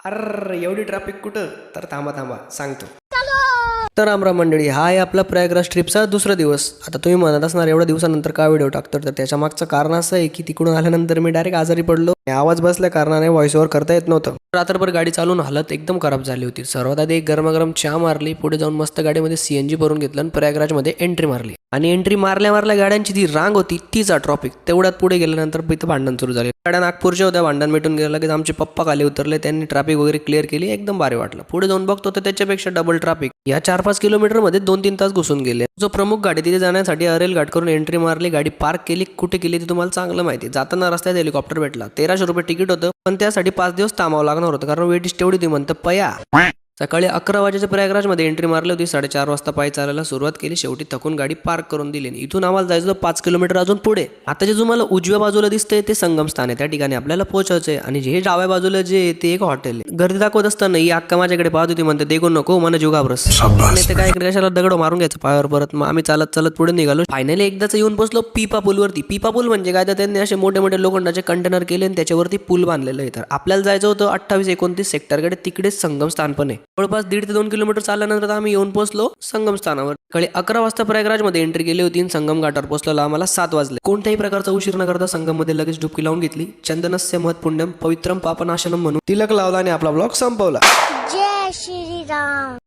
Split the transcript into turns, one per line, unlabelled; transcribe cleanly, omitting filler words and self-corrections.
अरे एवढी ट्रॅफिक कुठं? तर थांबा थांबा सांगतो. तर रामराम मंडळी, हा आहे आपला प्रयागराज ट्रिपचा दुसरा दिवस. आता तुम्ही म्हणत असणार एवढ्या दिवसानंतर का व्हिडिओ टाकतो, तर त्याच्या मागचं कारण असं आहे की तिकडून आल्यानंतर मी डायरेक्ट आजारी पडलो. आवाज बसल्या कारणाने व्हॉइस ओव्हर करता येत नव्हतं. रात्रभर गाडी चालून हालत एकदम खराब झाली होती. सर्वात आधी एक गरमागरम चहा मारली, पुढे जाऊन मस्त गाडीमध्ये सीएनजी भरून घेतलं आणि प्रयागराजमध्ये एंट्री मारली. आणि एंट्री मारल्या गाड्यांची जी रांग होती तीचा ट्रॉफिक. तेवढ्यात पुढे गेल्यानंतर इथं भांडण सुरू झाले. गाड्या नागपूरच्या होत्या. भांडण मिटून गेलं की आमचे पप्पा खाली उतरले, त्यांनी ट्रॅफिक वगैरे क्लिअर केली. एकदम भारी वाटलं. पुढे जाऊन बघतो तर त्याच्यापेक्षा डबल ट्रॅफिक. या 4-5 किलोमीटरमध्ये 2-3 तास घुसून गेले. जो प्रमुख गाडी तिथे जाण्यासाठी अरेल घाट करून एंट्री मारली, गाडी पार्क केली. कुठे केली ते तुम्हाला चांगलं माहिती. जाताना रस्त्यात हेलिकॉप्टर भेटला. 1300 रुपये तिकीट होतं, पण त्यासाठी 5 दिवस थांबावं लागणार होतं, कारण वेटिस तेवढी ती म्हणतं पया. सकाळी 11 वाजेच्या प्रयागराजमध्ये एंट्री मारली होती. 4:30 वाजता पायी चालायला सुरुवात केली. शेवटी थकून गाडी पार्क करून दिली. इथून आम्हाला जायचं 5 किलोमीटर अजून पुढे. आता जे तुम्हाला उजव्या बाजूला दिसतंय ते संगम स्थान आहे. त्या ठिकाणी आपल्याला पोहोचायचंय. आणि जे डाव्या बाजूला जे ते एक हॉटेल आहे. गर्दी दाखवत असताना ही अक्का माझ्याकडे पाहत होती, म्हणते देखो नको मला जीव घाबरस. आणि ते काय कशाला दगड मारून घ्यायचं पायावर परत. मग आम्ही चालत चालत पुढे निघालो. फायनली एकदाच येऊन पोहोचलो पीपा पूलवरती. पीपा पूल म्हणजे काय, तर त्यांनी असे मोठे मोठे लोखंडाचे कंटेनर केले आणि त्याच्यावरती पूल बांधलेलं आहे. तर आपल्याला जायचं होतं 28-29 सेक्टरकडे. तिकडेच संगम स्थान पण आहे. जवळपास 1.5 ते 2 किलोमीटर चालल्यानंतर आम्ही येऊन पोहोचलो संगम स्थानावर. सकाळी 11 वाजता प्रयागराजमध्ये एंट्री केली होती. संगम घाटावर पोहोचलेला आम्हाला 7 वाजले. कोणत्याही प्रकारचा उशीर न करता संगम मध्ये लगेच डुबकी लावून घेतली. चंदनस्य महत् पुण्यम पवित्रम पापनाशनम म्हणून तिलक लावला आणि आपला ब्लॉग संपवला.
जय श्रीराम.